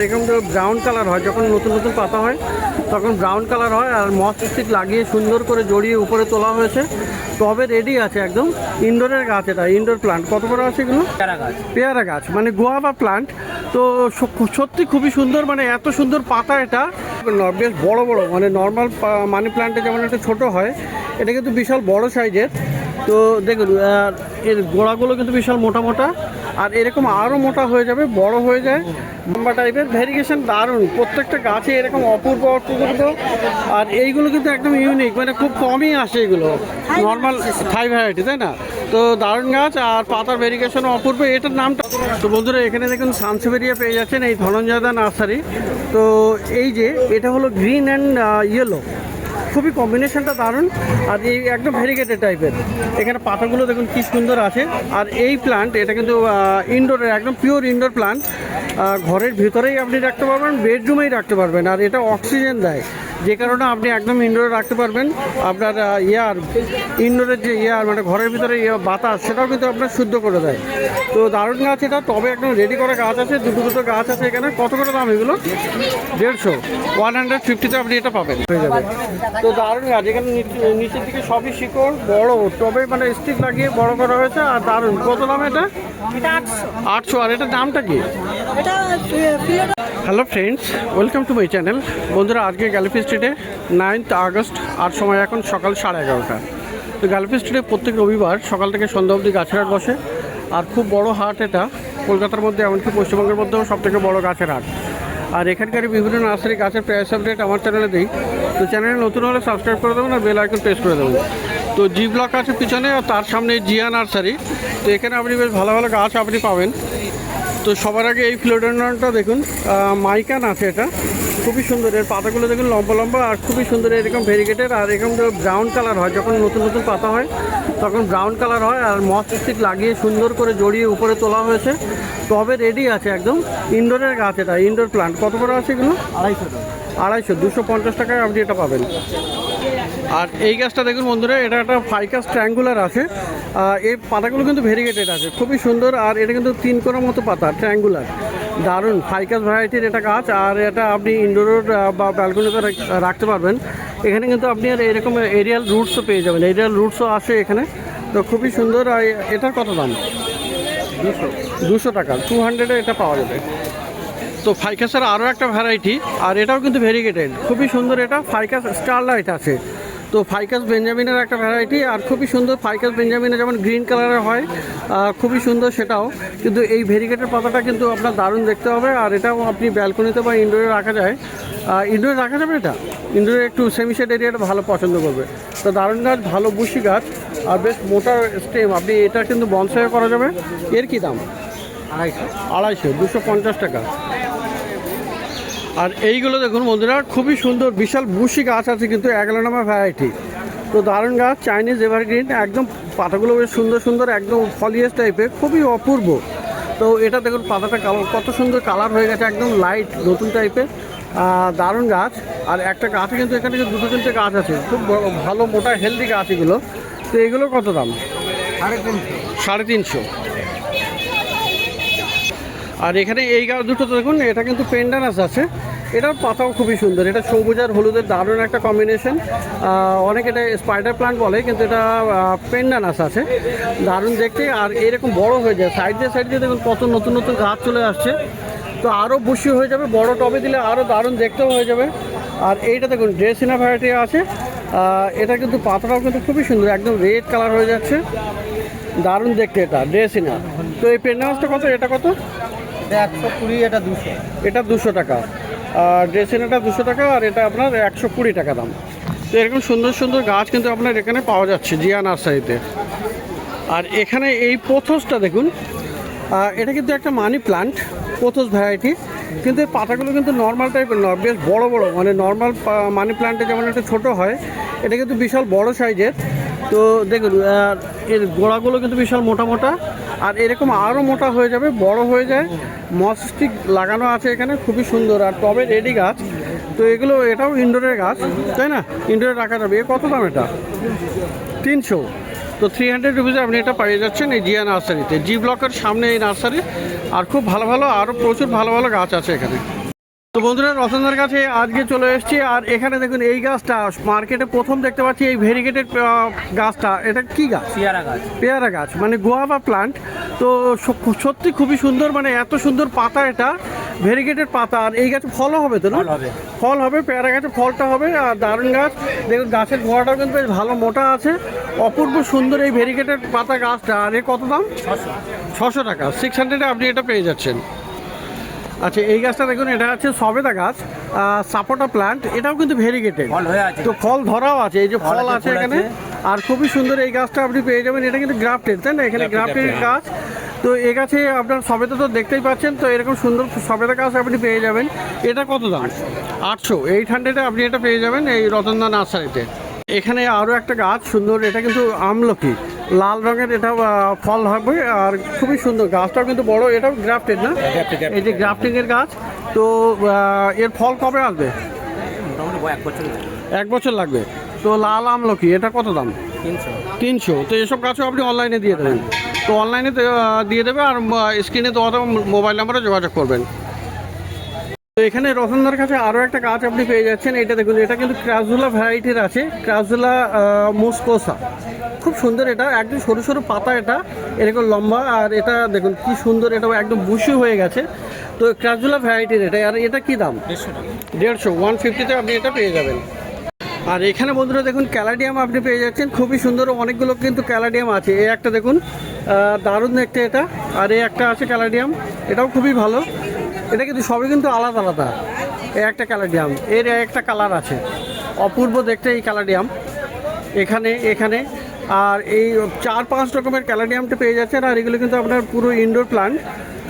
এরকম তো brown colour হয়, যখন নতুন নতুন পাতা হয় তখন ব্রাউন কালার হয়। আর মস স্টিক লাগিয়ে সুন্দর করে জড়িয়ে উপরে তোলা হয়েছে। টবে রেডি আছে একদম। ইনডোরের গাছ, এটা ইনডোর প্লান্ট। কত বড় আছে এগুলো? পেয়ারা গাছ মানে গুয়াভা প্লান্ট। তো সত্যি খুবই সুন্দর, মানে এত সুন্দর পাতা। এটা বেশ বড় বড়, মানে নর্মাল মানি প্লান্টে যেমন একটা ছোট হয়, এটা কিন্তু বিশাল বড় সাইজের। তো দেখুন এর গোড়াগুলো কিন্তু বিশাল মোটা মোটা, আর এরকম আরও মোটা হয়ে যাবে, বড় হয়ে যায়, লম্বা টাইপের। ভেরিগেশন দারুণ, প্রত্যেকটা গাছে এরকম অপূর্ব অপূর্ব। আর এইগুলো কিন্তু একদম ইউনিক, মানে খুব কমই আসে এগুলো, নর্মাল থাই ভ্যারাইটি, তাই না? তো দারুণ গাছ, আর পাতার ভেরিগেশনও অপূর্ব। এটার নামটা তো বন্ধুরা এখানে দেখুন সানসেভেরিয়া পেয়ে যাচ্ছেন এই ধনঞ্জয়দা নার্সারি। তো এই যে এটা হলো গ্রিন অ্যান্ড ইয়েলো, খুবই কম্বিনেশনটা দারুণ। আর এই একদম ভেরিগেটেড টাইপের। এখানে পাতাগুলো দেখুন কি সুন্দর আছে। আর এই প্লান্ট এটা কিন্তু ইনডোরের, একদম পিওর ইনডোর প্লান্ট। ঘরের ভিতরেই আপনি রাখতে পারবেন, বেডরুমেই রাখতে পারবেন। আর এটা অক্সিজেন দেয়, যে কারণে আপনি একদম ইনডোরে রাখতে পারবেন। আপনার ইনডোরের যে মানে ঘরের ভিতরে বাতাস, সেটাও কিন্তু আপনার শুদ্ধ করে দেয়। তো দারুণ গাছ এটা। তবে একদম রেডি করা গাছ আছে, দুটো দুটো গাছ আছে এখানে। কত করে দাম এগুলো? 150, 150-তে আপনি এটা পাবেন, হয়ে যাবে। তো দারুণ গাছ। এখানে নিচের দিকে সবই শিকড়, বড় তবে মানে স্টিক লাগিয়ে বড় করা হয়েছে। আর দারুণ। কত দাম এটা? 800। আর এটার দামটা কি? Hello friends, welcome to my channel. বন্ধুরা আজকে গ্যালারি স্ট্রিটে 9th আগস্ট, আর সময় এখন সকাল 11:30। তো গ্যালারি স্ট্রিটে প্রত্যেক রবিবার সকাল থেকে সন্ধ্যা অবধি গাছের হাট বসে। আর খুব বড় হাট এটা, কলকাতার মধ্যে, এমনকি পশ্চিমবঙ্গের মধ্যেও সবথেকে বড় গাছের হাট। আর এখানকার বিভিন্ন নার্সারি গাছের প্রাইস আপডেট আমার চ্যানেলে দিই। তো চ্যানেলে নতুন হলে সাবস্ক্রাইব করে দেবেন আর বেল আইকন প্রেস করে দেবেন। তো জি ব্লক আছে পিছনে, আর তার সামনে জিয়া নার্সারি। তো এখানে আপনি বেশ ভালো ভালো গাছ আপনি পাবেন। তো সবার আগে এই ফিলোডেন্ড্রনটা দেখুন, মাইকান আছে এটা, খুবই সুন্দর। এর পাতাগুলো দেখুন লম্বা লম্বা, আর খুবই সুন্দর, এরকম ভেরিগেটেড। আর এরকম ব্রাউন কালার হয়, যখন নতুন নতুন পাতা হয় তখন ব্রাউন কালার হয়। আর মস স্টিক লাগিয়ে সুন্দর করে জড়িয়ে উপরে তোলা হয়েছে। টবে রেডি আছে একদম। ইনডোরের গাছ, এটা ইনডোর প্লান্ট। কত বড় আছে এগুলো? 250, 250 টাকায় আপনি এটা পাবেন। আর এই গাছটা দেখুন বন্ধুরা, এটা একটা ফাইকাস ট্রায়াঙ্গুলার আছে। এই পাতাগুলো কিন্তু ভেরিগেটেড আছে, খুবই সুন্দর। আর এটা কিন্তু 3 কোণার মতো পাতা, ট্রায়াঙ্গুলার, দারুণ ফাইকাস ভ্যারাইটির এটা গাছ। আর এটা আপনি ইনডোর বা ব্যালকনিতে রাখতে পারবেন। এখানে কিন্তু আপনি আর এরকম এরিয়াল রুটসও পেয়ে যাবেন, এরিয়াল রুটসও আসে এখানে। তো খুবই সুন্দর। আর এটার কত দাম? 200 টাকা, 200-এ এটা পাওয়া যাবে। তো ফাইকাসের আরও একটা ভ্যারাইটি, আর এটাও কিন্তু ভেরিগেটেড, খুবই সুন্দর। এটা ফাইকাস স্টারলাইট আছে। তো ফাইকাস বেঞ্জামিনের একটা ভ্যারাইটি, আর খুবই সুন্দর। ফাইকাস বেঞ্জামিনে যেমন গ্রিন কালারের হয়, খুবই সুন্দর সেটাও। কিন্তু এই ভেরিগেটেড পাতাটা কিন্তু আপনার দারুণ দেখতে হবে। আর এটাও আপনি ব্যালকনিতে বা ইনডোরে রাখা যায়। ইনডোরে রাখা যাবে এটা, ইনডোরে একটু সেমিশেড এরিয়াটা ভালো পছন্দ করবে। তো দারুণ গাছ, ভালো বুশি গাছ, আর বেশ মোটা স্টেম। আপনি এটা কিন্তু বনসাই করা যাবে। এর কি দাম? 250, 250 টাকা। আর এইগুলো দেখুন বন্ধুরা, খুবই সুন্দর, বিশাল বুশি গাছ আছে কিন্তু, অ্যাগলোনামা ভ্যারাইটি। তো দারুণ গাছ, চাইনিজ এভারগ্রিন। একদম পাতাগুলো বেশ সুন্দর সুন্দর, একদম ফলিয়েস টাইপের, খুবই অপূর্ব। তো এটা দেখুন পাতাটা কত সুন্দর কালার হয়ে গেছে, একদম লাইট নতুন টাইপের, দারুণ গাছ। আর একটা গাছে কিন্তু এখানে 2-3টে গাছ আছে, খুব ভালো মোটা হেলদি গাছ এগুলো। তো এগুলো কত দাম? 350। আর এখানে এই গাছ দুটো দেখুন, এটা কিন্তু পেন্ডানাস আছে। এটার পাতাও খুবই সুন্দর, এটা সবুজ আর হলুদের দারুণ একটা কম্বিনেশন। অনেক এটা স্পাইডার প্লান্ট বলে, কিন্তু এটা পেন্ডানাস আছে, দারুণ দেখতে। আর এরকম বড় হয়ে যায়, সাইড দিয়ে দেখুন কত নতুন নতুন গাছ চলে আসছে। তো আরও বুশি হয়ে যাবে, বড় টবে দিলে আরও দারুণ দেখতেও হয়ে যাবে। আর এইটা দেখুন ড্রেসিনা ভ্যারাইটি আছে। এটা কিন্তু পাতাটাও কিন্তু খুবই সুন্দর, একদম রেড কালার হয়ে যাচ্ছে, দারুণ দেখতে এটা ড্রেসিনা। তো এই পেন্ডানাসটা কত? এটা কত? 120, এটা 200। এটা 200 টাকা। আর ড্রেসিনাটা 200 টাকা, আর এটা আপনার 120 টাকা দাম। তো এরকম সুন্দর সুন্দর গাছ কিন্তু আপনার এখানে পাওয়া যাচ্ছে জিয়া নার্সারিতে। আর এখানে এই পোথসটা দেখুন, এটা কিন্তু একটা মানি প্লান্ট, পোথস ভ্যারাইটি। কিন্তু এর পাতাগুলো কিন্তু নর্মাল টাইপের নয়, বেশ বড় বড়, মানে নর্মাল মানি প্লান্টে যেমন একটা ছোট হয়, এটা কিন্তু বিশাল বড় সাইজের। তো দেখুন এর গোড়াগুলো কিন্তু বিশাল মোটা মোটা, আর এরকম আরও মোটা হয়ে যাবে, বড় হয়ে যায়। মস স্টিক লাগানো আছে এখানে, খুবই সুন্দর। আর টবে রেডি গাছ। তো এগুলো, এটাও ইনডোরের গাছ, তাই না? ইনডোরে রাখা যাবে। এ কত দাম এটা? 300। তো 300 রুপিসে আপনি এটা পেয়ে যাচ্ছেন এই জিয়া নার্সারিতে। জি ব্লকের সামনে এই নার্সারি। আর খুব ভালো ভালো, আরও প্রচুর ভালো ভালো গাছ আছে এখানে। তো বন্ধুরা রতনদার কাছে আজকে চলে এসেছি, আর এখানে দেখুন এই গাছটা মার্কেটে প্রথম দেখতে পাচ্ছি, এই ভেরিগেটেড গাছটা। এটা কি গাছ? পেয়ারা গাছ। পেয়ারা গাছ মানে গোয়াভা প্লান্ট। তো সত্যি খুবই সুন্দর, মানে এত সুন্দর পাতা, এটা ভেরিগেটেড পাতা। আর এই গাছে ফলও হবে তো না? ফল হবে, পেয়ারা গাছে ফলটা হবে। আর দারুণ গাছ, দেখুন গাছের গোড়াটাও কিন্তু বেশ ভালো মোটা আছে, অপূর্ব সুন্দর এই ভেরিগেটেড পাতা গাছটা। আর এর কত দাম? 600 টাকা, 600-এ আপনি এটা পেয়ে যাচ্ছেন। আচ্ছা, এই গাছটা দেখুন, এটা হচ্ছে সবেদা গাছ, সাপোটা প্লান্ট। এটাও কিন্তু ভেরিগেটেড, তো ফল ধরাও আছে, এই যে ফল আছে এখানে। আর খুবই সুন্দর এই গাছটা আপনি পেয়ে যাবেন। এটা কিন্তু গ্রাফটেড, তাই না? এখানে গ্রাফটেড গাছ। তো এই গাছে আপনার সবেদা তো দেখতেই পাচ্ছেন, তো এরকম সুন্দর সবেদা গাছ আপনি পেয়ে যাবেন। এটা কত দাম? 800, 800-এ আপনি এটা পেয়ে যাবেন এই রতনদা নার্সারিতে। এখানে আরও একটা গাছ সুন্দর, এটা কিন্তু আমলকি, লাল রঙের। এটা ফল হবে, আর খুবই সুন্দর। গাছটাও কিন্তু বড়, এটাও গ্রাফটেড না? এই যে গ্রাফটিংয়ের গাছ। তো এর ফল কবে আসবে? 1 বছর লাগবে। তো লাল আমলকি, এটা কত দাম? 300। তো এসব গাছও আপনি অনলাইনে দিয়ে দেবেন। তো অনলাইনে দিয়ে দেবে, আর স্ক্রিনে দেওয়া মোবাইল নাম্বারে যোগাযোগ করবেন। তো এখানে রতনদার কাছে আরও একটা গাছ আপনি পেয়ে যাচ্ছেন। এটা দেখুন, এটা কিন্তু ক্রাসুলা ভ্যারাইটির আছে, ক্রাসুলা মুসকোসা। খুব সুন্দর, এটা একদম সরু সরু পাতা, এটা এরকম লম্বা। আর এটা দেখুন কি সুন্দর, এটা একদম বুশি হয়ে গেছে। তো ক্রাসুলা ভ্যারাইটির এটা। আর এটা কি দাম? 150, 150-তে আপনি এটা পেয়ে যাবেন। আর এখানে বন্ধুরা দেখুন, ক্যালাডিয়াম আপনি পেয়ে যাচ্ছেন, খুবই সুন্দর। অনেকগুলো কিন্তু ক্যালাডিয়াম আছে। এই একটা দেখুন, দারুণ দেখতে এটা। আর এই একটা আছে ক্যালাডিয়াম, এটাও খুবই ভালো। এটা কিন্তু সবই কিন্তু আলাদা আলাদা। এই একটা ক্যালাডিয়াম, এর একটা কালার আছে, অপূর্ব দেখতে এই ক্যালাডিয়াম। এখানে আর এই 4-5 রকমের ক্যালাডিয়ামটা পেয়ে যাচ্ছেন। আর এগুলো কিন্তু আপনার পুরো ইনডোর প্লান্ট।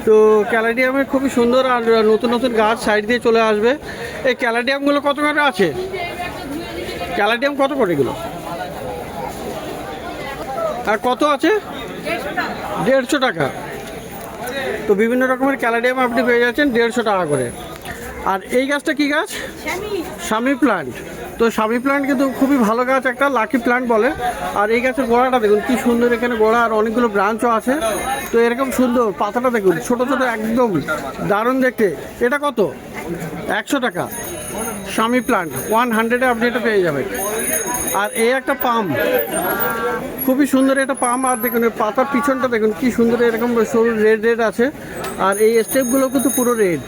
তো ক্যালাডিয়ামের খুবই সুন্দর, আর নতুন নতুন গাছ সাইড দিয়ে চলে আসবে। এই ক্যালাডিয়ামগুলো কত করে আছে? ক্যালাডিয়াম কত করে এগুলো? আর কত আছে? 150 টাকা। তো বিভিন্ন রকমের ক্যালাডিয়াম আপনি পেয়ে যাচ্ছেন 150 টাকা করে। আর এই গাছটা কি গাছ? স্বামী প্লান্ট। তো স্বামী প্লান্ট কিন্তু খুবই ভালো গাছ, একটা লাকি প্লান্ট বলে। আর এই গাছের গোড়াটা দেখুন কি সুন্দর, এখানে গোড়া আর অনেকগুলো ব্রাঞ্চও আছে। তো এরকম সুন্দর পাতাটা দেখুন, ছোট ছোট, একদম দারুণ দেখতে। এটা কত? 100 টাকা। স্বামী প্লান্ট 100-এ আপনি এটা পেয়ে যাবেন। আর এই একটা পাম, খুবই সুন্দর এটা পাম। আর দেখুন এর পাতার পিছনটা দেখুন কি সুন্দর, এরকম সরু রেড রেড আছে। আর এই স্টেপগুলো কিন্তু পুরো রেড।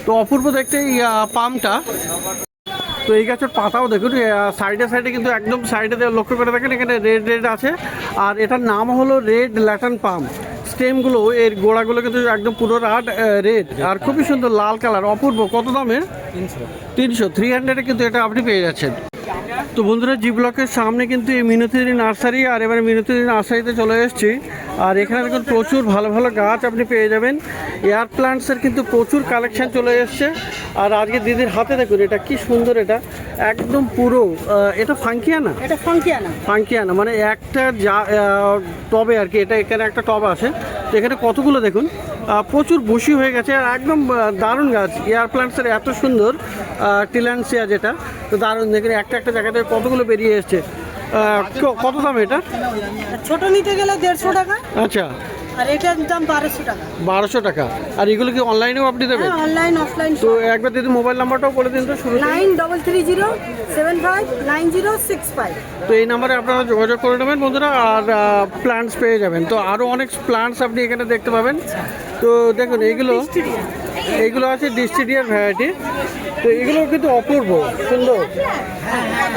তো অপূর্ব দেখতে এই পামটা। তো এই গাছের পাতাও দেখুন, সাইডে সাইডে কিন্তু একদম সাইডে লক্ষ্য করে দেখেন, এখানে রেড রেড আছে। আর এটার নাম হলো রেড ল্যাটন পাম। স্টেমগুলো, এর গোড়াগুলো কিন্তু একদম পুরো রেড, আর খুবই সুন্দর লাল কালার, অপূর্ব। কত দামের? 300, 300-এ কিন্তু এটা আপনি পেয়ে যাচ্ছেন। তো বন্ধুরা, জি ব্লকের সামনে কিন্তু এই মিনতি নার্সারি। আর এবারে মিনতি নার্সারিতে চলে এসেছি। আর এখানে দেখুন প্রচুর ভালো ভালো গাছ আপনি পেয়ে যাবেন। এয়ার প্লান্টসের কিন্তু প্রচুর কালেকশন চলে এসছে। আর আজকে দিদির হাতে দেখুন, এটা কি সুন্দর, এটা একদম পুরো, এটা ফাঙ্কিয়ানা। এটা ফাঙ্কিয়ানা। ফাঙ্কিয়ানা মানে একটা টবে আর কি, এটা এখানে একটা টব আছে। তো এখানে কতগুলো দেখুন, প্রচুর বসি হয়ে গেছে। আর একদম দারুণ গাছ, এয়ার প্লান্টসের এত সুন্দর টিল্যান্সিয়া যেটা। তো দারুণ দেখেন, একটা একটা জায়গা থেকে কতগুলো বেরিয়ে এসছে। কত দাম এটা? ছোট নিতে গেলে 150 টাকা। আচ্ছা। আর এটার দাম 1200 টাকা। 1200 টাকা। আর এগুলো কি অনলাইনেও আপনি দেবেন? হ্যাঁ, অনলাইন অফলাইন। তো একবার দিদি মোবাইল নাম্বারটাও বলে দিন তো শুরু। 9330759065। তো এই নাম্বারে আপনারা যোগাযোগ করে নেবেন বন্ধুরা, আর প্ল্যান্টস পেয়ে যাবেন। তো আরও অনেক প্ল্যান্টস আপনি এখানে দেখতে পাবেন। তো দেখুন এইগুলো আছে ডিস্টিডিয়ার ভ্যারাইটি। তো এগুলো কিন্তু অপূর্ব সুন্দর,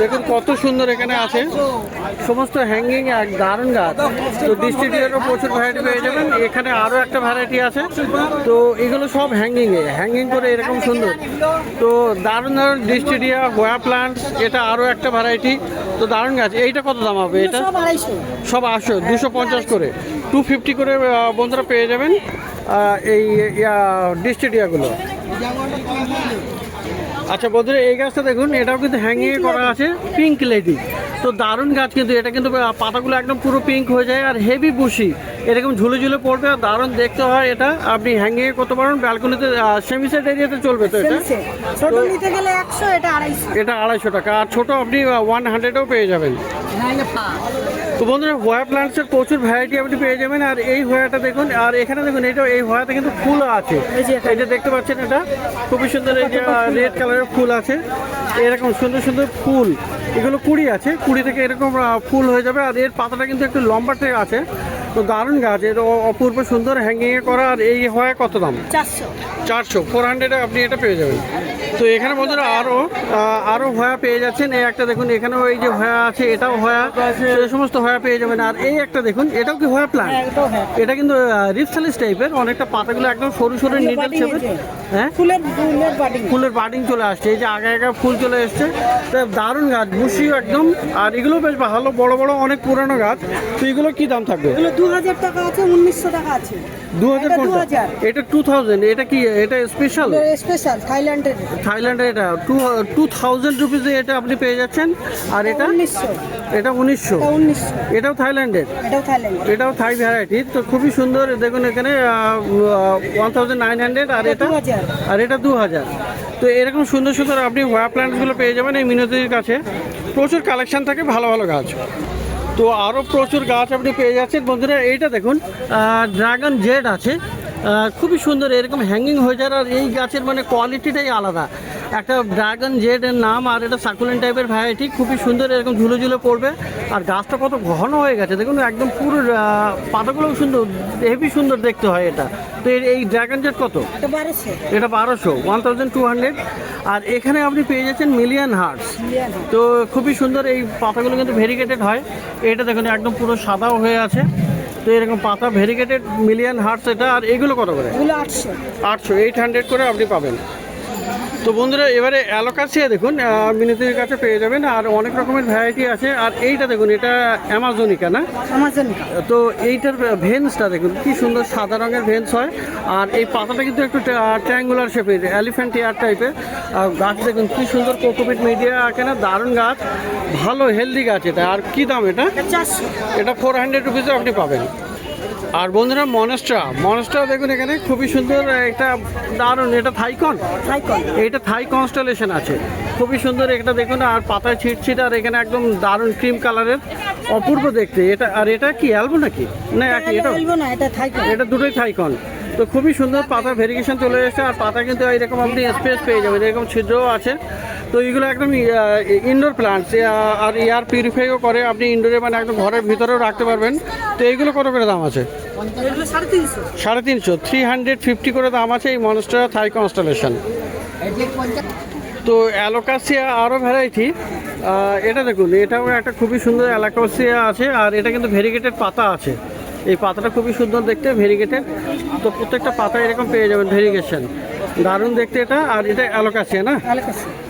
দেখুন কত সুন্দর এখানে আছে, সমস্ত হ্যাঙ্গিং, এক দারুণ গাছ। তো ডিস্টিডিয়ারও প্রচুর ভ্যারাইটি পেয়ে যাবেন। এখানে আরও একটা ভ্যারাইটি আছে। তো এগুলো সব হ্যাঙ্গিং করে এরকম সুন্দর। তো দারুণ দারুণ ডিস্টিডিয়া, গোয়া প্লান্টস, এটা আরও একটা ভ্যারাইটি। তো দারুণ গাছ। এইটা কত দাম হবে? এটা সব 800, 250 করে, 250 করে বন্ধুরা পেয়ে যাবেন এই ডিস্টিডিয়াগুলো। আচ্ছা বন্ধুরা, এই গাছটা দেখুন, এটাও কিন্তু হ্যাঙ্গিং করা আছে, পিঙ্ক লেডি। তো দারুণ গাছ, কিন্তু এটা কিন্তু পাতাগুলো একদম পুরো পিঙ্ক হয়ে যায় আর হেভি বুশি, এরকম ঝুলে ঝুলে পড়বে আর দারুণ দেখতে হয়। এটা আপনি হ্যাঙ্গিং করতে পারেন ব্যালকনিতে, সেমি সেট এরিয়াতে চলবে। তো এটা ছোট নিতে গেলে 100, এটা 250। এটা 250 টাকা, আর ছোট আপনি 100-এও পেয়ে যাবেন। তো বন্ধুরা, হোয়া প্লান্টসের প্রচুর ভ্যারাইটি আপনি পেয়ে যাবেন। আর এই হোয়াটা দেখুন, আর এখানে দেখুন, এটা এই হোয়াতে কিন্তু ফুল আছে, এই যে দেখতে পাচ্ছেন, এটা খুবই সুন্দর, এই যে রেড কালারের ফুল আছে, এরকম সুন্দর সুন্দর ফুল, এগুলো কুড়ি আছে, কুড়ি থেকে এরকম ফুল হয়ে যাবে। আর এর পাতাটা কিন্তু একটু লম্বাটে আছে, তো দারুণ গাছ, এটা অপূর্ব সুন্দর হ্যাঙ্গিংয়ে করা। আর এই হোয়া কত দাম? 400, 400-এ আপনি এটা পেয়ে যাবেন। তো এখানে বন্ধুরা আরও হোয়া পেয়ে যাচ্ছেন। এই একটা দেখুন, এখানেও এই যে হোয়া আছে, এটাও হোয়া, এই সমস্ত হোয়া পেয়ে যাবেন। আর এই একটা দেখুন, এটাও কি হোয়া প্লান্ট? এটা কিন্তু রিপসালিস টাইপের, অনেকটা পাতাগুলো একদম সরু সরু নিডল শেপের। হ্যাঁ, ফুলের বাডিং চলে আসছে, এই যে আগে আগে ফুল চলে এসছে, দারুণ গাছ, বুশিও একদম। আর এগুলো বেশ ভালো, বড় বড় অনেক পুরানো গাছ। তো এগুলো কি দাম থাকবে? 2000 টাকা আছে, 1900 টাকা আছে। 2000 কোনটা? এটা 2000। এটা কি, এটা স্পেশাল থাইল্যান্ডের। এটা 2000 রুপিসে এটা আপনি পেয়ে যাচ্ছেন। আর এটা 1900। এটা 1900। এটাও থাইল্যান্ডের, এটাও থাই ভ্যারাইটি। তো খুবই সুন্দর, দেখুন এখানে 1900। আর এটা 2000। তো এরকম সুন্দর সুন্দর আপনি হোয়া প্ল্যান্টসগুলো পেয়ে যাবেন এই মিনতির কাছে। প্রচুর কালেকশন থাকে, ভালো ভালো গাছ। তো আরও প্রচুর গাছ আপনি পেয়ে যাচ্ছেন বন্ধুরা। এইটা দেখুন, ড্রাগন জেড আছে, খুবই সুন্দর, এরকম হ্যাঙ্গিং হয়ে যায়। আর এই গাছের মানে কোয়ালিটিটাই আলাদা, একটা ড্রাগন জেডের নাম। আর এটা সাকুলেন্ট টাইপের ভ্যারাইটি, খুবই সুন্দর, এরকম ঝুলে ঝুলে পড়বে। আর গাছটা কত ঘন হয়ে গেছে দেখুন, একদম পুরো পাতাগুলো সুন্দর, হেভি সুন্দর দেখতে হয় এটা। তো এই ড্রাগন জেড কত? এটা 1200, 1200। আর এখানে আপনি পেয়ে যাচ্ছেন মিলিয়ন হার্টস। তো খুবই সুন্দর, এই পাতাগুলো কিন্তু ভেরিগেটেড হয়। এটা দেখুন একদম পুরো সাদাও হয়ে আছে, তো এরকম পাতা ভেরিগেটেড মিলিয়ন হার্টস এটা। আর এগুলো কত করে? 800, 800 করে আপনি পাবেন। তো বন্ধুরা, এবারে অ্যালোকাসিয়া দেখুন, মিনতির কাছে পেয়ে যাবেন। আর অনেক রকমের ভ্যারাইটি আছে। আর এইটা দেখুন, এটা অ্যামাজনিকা না? তো এইটার ভেন্সটা দেখুন, কি সুন্দর সাদা রঙের ভেন্স হয়। আর এই পাতাটা কিন্তু একটু ট্রায়াঙ্গুলার শেপের, এলিফ্যান্ট ইয়ার টাইপের। গাছ দেখুন কি সুন্দর, কোকোপিট মিডিয়া কেনা, দারুণ গাছ, ভালো হেলদি গাছ এটা। আর কি দাম এটা? এটা 400 রুপিসে আপনি পাবেন। আর বন্ধুরা, মনস্ট্রা দেখুন, এখানে খুবই সুন্দর, এটা দারুণ, এটা থাইকন, এটা থাই কনস্টেলেশন আছে, খুবই সুন্দর এটা দেখুন। আর পাতায় ছিটছিট, আর এখানে একদম দারুণ ক্রিম কালারের, অপূর্ব দেখতে এটা। আর এটা কি অ্যালবো নাকি? না, একই, এটা দুটোই থাইকন। তো খুবই সুন্দর, পাতা ভেরিগেশন চলে এসেছে। আর পাতা কিন্তু এইরকম আপনি স্পেস পেয়ে যাবেন, এরকম ছিদ্রও আছে। তো এইগুলো একদম ইনডোর প্লান্টস, আর এয়ার পিউরিফাইও করে, আপনি ইনডোরে মানে একদম ঘরের ভিতরেও রাখতে পারবেন। তো এইগুলো কত করে দাম আছে? 350, 350 করে দাম আছে এই মনস্টার থাই কনস্টেলেশন। তো অ্যালোকাসিয়া আরও ভ্যারাইটি, এটা দেখুন, এটাও একটা খুবই সুন্দর অ্যালোকাসিয়া আছে। আর এটা কিন্তু ভেরিগেটেড পাতা আছে, এই পাতাটা খুবই সুন্দর দেখতে, ভেরিগেটেড। তো প্রত্যেকটা পাতা এরকম পেয়ে যাবেন ভেরিগেশন, দারুণ দেখতে এটা। আর এটা অ্যালোকাসিয়া না?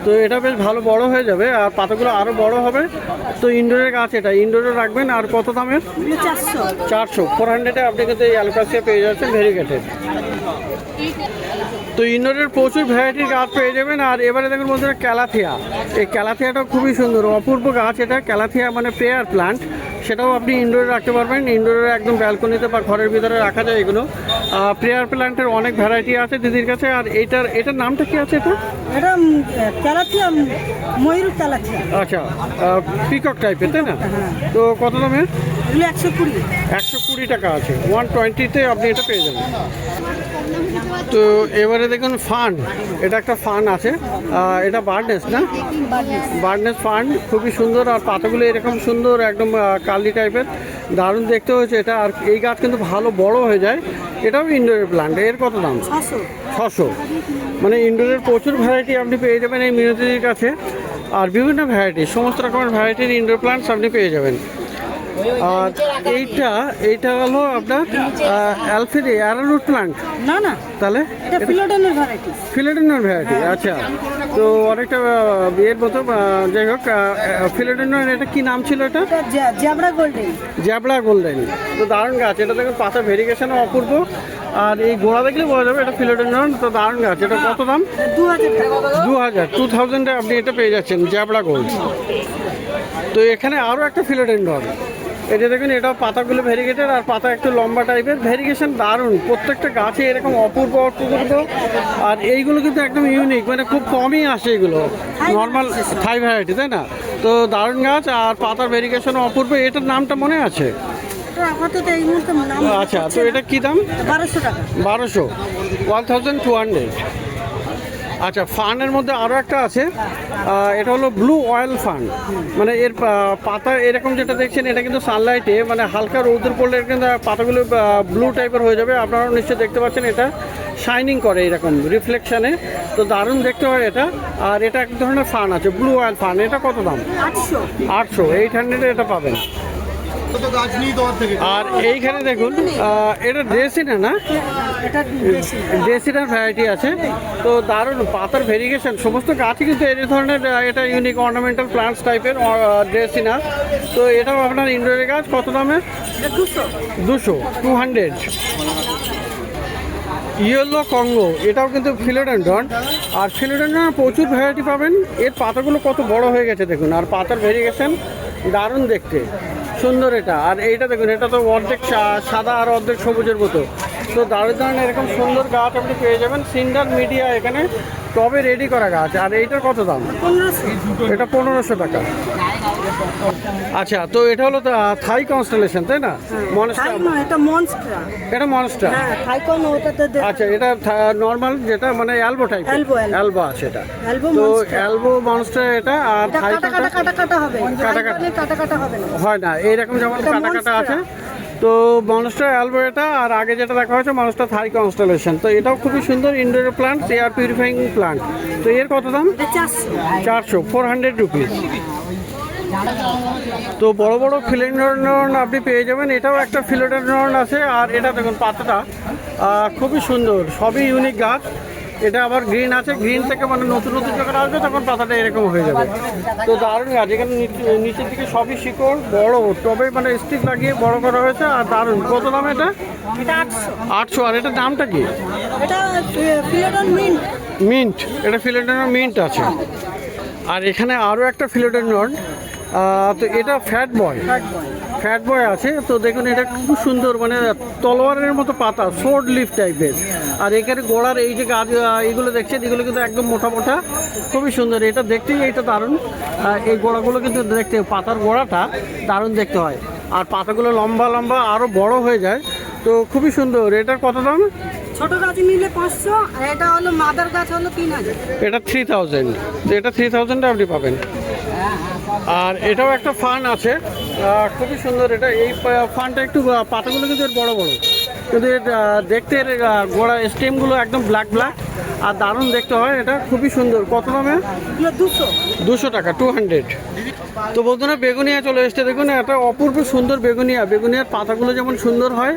তো এটা বেশ ভালো বড় হয়ে যাবে, আর পাতাগুলো আরও বড় হবে। তো ইনডোরের গাছ, এটা ইনডোরে রাখবেন। আর কত দামের? 400, 400-এ আপনি কিন্তু এই অ্যালোকাসিয়া পেয়ে যাচ্ছেন ভেরিগেটেড। তো ইনডোরের প্রচুর ভ্যারাইটির গাছ পেয়ে যাবেন। আর এবারে দেখুন বন্ধুরা, ক্যালাথিয়া, এই ক্যালাথিয়াটাও খুবই সুন্দর, অপূর্ব গাছ এটা। ক্যালাথিয়া মানে পেয়ার প্লান্ট, সেটাও আপনি ইনডোরে রাখতে পারবেন, ইনডোরে একদম ব্যালকনিতে বা ঘরের ভিতরে রাখা যায় এগুলো। পেয়ার প্লান্টের অনেক ভ্যারাইটি আছে দিদির কাছে। আর এটার নামটা কি আছে? এটা ক্যালাথিয়া, ময়ূর ক্যালাথিয়া। আচ্ছা, পিকক টাইপের, তাই না? তো কত দামের? 120 টাকা আছে, 120-তে আপনি এটা পেয়ে যাবেন। তো এবারে দেখুন ফান, এটা একটা ফান আছে, এটা বার্ডনেস না? বার্ডনেস ফান, খুবই সুন্দর। আর পাতাগুলো এরকম সুন্দর, একদম কালি টাইপের, দারুণ দেখতে হয়েছে এটা। আর এই গাছ কিন্তু ভালো বড় হয়ে যায়, এটাও ইনডোরের প্লান্ট। এর কত দাম? 600। মানে ইনডোরের প্রচুর ভ্যারাইটি আপনি পেয়ে যাবেন এই মিনতির কাছে। আর বিভিন্ন ভ্যারাইটি, সমস্ত রকমের ভ্যারাইটির ইনডোর প্লান্টস আপনি পেয়ে যাবেন। আর এইটা হলো আপনার অ্যালফিডি অ্যারারুট প্লান্ট না, তাহলে ফিলোডেনর ভ্যারাইটি। আচ্ছা, তো অনেকটা বিয়ের মতো, যাই হোক, ফিলোডেনর, এটা কি নাম ছিল? এটা জ্যাবড়া গোল্ডেন। তো দারুণ গাছ এটা, দেখুন পাতা ভেরিগেশনও অপূর্ব। আর এই গোড়া দেখলে বোঝা যাবে এটা ফিলোডেনর। তো দারুণ গাছ, এটা কত দাম? 2000 2000 আপনি এটা পেয়ে যাচ্ছেন, জ্যাবড়া গোল্ড। তো এখানে আরও একটা ফিলোডেন্ড্রন, এটা দেখুন, এটা পাতাগুলো ভেরিগেটেড আর পাতা একটু লম্বা টাইপের, ভেরিগেশন দারুণ, প্রত্যেকটা গাছে এরকম অপূর্ব অপূর্ব। আর এইগুলো কিন্তু একদম ইউনিক, মানে খুব কমই আসে এগুলো, নর্মাল থাই ভ্যারাইটি, তাই না? তো দারুণ গাছ আর পাতার ভেরিগেশনও অপূর্ব। এটার নামটা মনে আছে? এটা আপাতত এই মুহূর্তে নাম আচ্ছা, তো এটা কী দাম? 1200 টাকা। 1200, 1200। আচ্ছা, ফানের মধ্যে আরও একটা আছে, এটা হলো ব্লু অয়েল ফান। মানে এর পাতা এরকম যেটা দেখছেন, এটা কিন্তু সানলাইটে মানে হালকা রৌদ্র পড়লে এর কিন্তু পাতাগুলো ব্লু টাইপের হয়ে যাবে। আপনারা নিশ্চয়ই দেখতে পাচ্ছেন, এটা শাইনিং করে এরকম রিফ্লেকশানে, তো দারুণ দেখতে হয় এটা। আর এটা এক ধরনের ফান আছে, ব্লু অয়েল ফান। এটা কত দাম? 800। 800, 800 এটা পাবেন। আর এইখানে দেখুন, এটা ড্রেসিনা না, এটা ড্রেসিনার ভ্যারাইটি আছে। তো দারুণ পাতার ভেরিগেশন, সমস্ত গাছই কিন্তু এই ধরনের, এটা ইউনিক অর্নামেন্টাল প্লান্টস টাইপের ড্রেসিনা। তো এটাও আপনার ইনডোরের গাছ। কত দামে? 200, 200। ইয়েলো কঙ্গো, এটাও কিন্তু ফিলোডেন্ড্রন। আর ফিলোডেন্ড্রন প্রচুর ভ্যারাইটি পাবেন। এর পাতাগুলো কত বড় হয়ে গেছে দেখুন, আর পাতার ভেরিগেশন দারুণ দেখতে, সুন্দর এটা। আর এইটা দেখুন, এটা তো অর্ধেক সাদা আর অর্ধেক সবুজের মতো। তো দারুণ দারুণ এরকম সুন্দর গাছ আপনি পেয়ে যাবেন। সিন্ডার মিডিয়া এখানে টবে রেডি করা গাছ। আর এইটার কত দাম? 1500। এটা 1500 টাকা। আচ্ছা, তো এটা হলো থাই কনস্টেলেশন, তাই না? মনস্টার, এটা মনস্টার। এটা মনস্টার। হ্যাঁ, থাইকন ওটাতে আচ্ছা, এটা নর্মাল যেটা মানে elbow type, Elbow, elbow। Elbow আছে এটা। অ্যালবো তো মনস্টার। অ্যালবো মনস্টার এটা। আর এটা থাই কাটা কাটা কাটা কাটা হবে। কাটা কাটা। কাটা কাটা হবে না। হয় না, এইরকম যেমন এটা কাটা কাটা আছে। monstera। তো মনস্টার অ্যালবো এটা। আর আগে যেটা দেখা হয়েছে মনস্টার থাই কনস্টেলেশন। তো এটাও খুবই সুন্দর indoor plant, air purifying plant. তো এর কত দাম? এটা 400। 400, 400 রুপিস। তো বড় বড় ফিলোডেন্ড্রন আপনি পেয়ে যাবেন। এটাও একটা ফিলোডেন্ড্রন আছে। আর এটা দেখুন পাতাটা খুবই সুন্দর, সবই ইউনিক গাছ। এটা আবার গ্রিন আছে, গ্রিন থেকে মানে নতুন নতুন যখন আসবে তখন পাতাটা এরকম হয়ে যাবে। তো দারুণ গাছ, এখানে নিচের দিকে সবই শিকড় বড়, তবে মানে স্টিক লাগিয়ে বড় করা হয়েছে। আর দারুণ। কত দাম এটা? এটা 800। 800। আর এটার দামটা কি? এটা ফিলোডন মিন্ট। মিন্ট, এটা ফিলোডেন্ড্রন মিন্ট আছে। আর এখানে আরও একটা ফিলোডেন্ড্রন, তো এটা ফ্যাট বয়, ফ্যাট বয় আছে। তো দেখুন, এটা খুব সুন্দর, মানে তলোয়ারের মতো পাতা, শর্ট লিফ টাইপের। আর এখানে গোড়ার এই যে গাছ এইগুলো দেখছেন, এগুলো কিন্তু একদম মোটা মোটা, খুবই সুন্দর। এটা দেখতেই এটা দারুণ। এই গোড়াগুলো কিন্তু দেখতে, পাতার গোড়াটা দারুণ দেখতে হয়। আর পাতাগুলো লম্বা লম্বা আরও বড় হয়ে যায়। তো খুবই সুন্দর। এটার কত দাম? ছোট গাছ নিলে 500, আর এটা হলো মাদার গাছ হলো 3000। এটা 3000। তো এটা 3000 আপনি পাবেন। আর এটাও একটা ফান আছে, খুবই সুন্দর এটা। এই ফানটা একটু পাতাগুলো কিন্তু এর বড় বড়, কিন্তু এর দেখতে এর গোড়া স্টেমগুলো একদম ব্ল্যাক ব্ল্যাক, আর দারুণ দেখতে হয়। এটা খুবই সুন্দর। কত দামে? এগুলো 200। 200 টাকা, 200। তো বন্ধুরা, বেগুনিয়া চলে এসছে। দেখুন, একটা অপূর্ব সুন্দর বেগুনিয়া। বেগুনিয়ার পাতাগুলো যেমন সুন্দর হয়,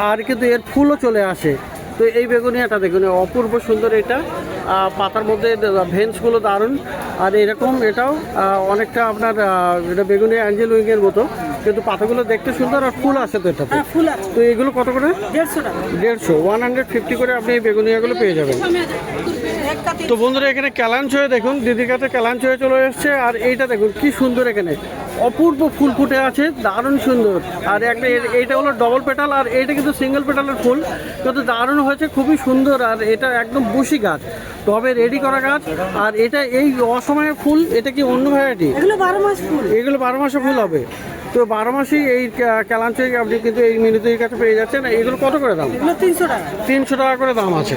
আর কিন্তু এর ফুলও চলে আসে। তো এই বেগুনিয়াটা দেখুন, অপূর্ব সুন্দর এটা। পাতার মধ্যে ভেন্সগুলো দারুণ। আর এরকম এটাও অনেকটা আপনার এটা বেগুনিয়া অ্যাঞ্জেল উইংয়ের মতো, কিন্তু পাতাগুলো দেখতে সুন্দর আর ফুল আসে তো এটাতে। হ্যাঁ, ফুল আছে। তো এগুলো কত করে? 150 টাকা। 150, 150 করে আপনি এই বেগুনিয়াগুলো পেয়ে যাবেন। তো বন্ধুরা, এখানে ক্যালাঞ্চয়ে দেখুন, দিদির কাছে ক্যালাঞ্চয়ে চলে এসছে। আর এইটা দেখুন কি সুন্দর, এখানে অপূর্ব ফুল ফুটে আছে, দারুণ সুন্দর। আর একটা এইটা হলো ডবল পেটাল, আর এইটা কিন্তু সিঙ্গেল পেটালের ফুল, কিন্তু দারুণ হয়েছে, খুবই সুন্দর। আর এটা একদম বুশি গাছ, টবে রেডি করা গাছ। আর এটা এই অসময়ে ফুল, এটা কি অন্য ভ্যারাইটি? এগুলো 12 মাস ফুল। এগুলো 12 মাসে ফুল হবে। তো 12 মাসেই এই ক্যালাঞ্চয়ে আপনি কিন্তু এই মিনুতির কাছে পেয়ে যাচ্ছেন। এগুলো কত করে দাম? এগুলো 300 টাকা। 300 টাকা করে দাম আছে।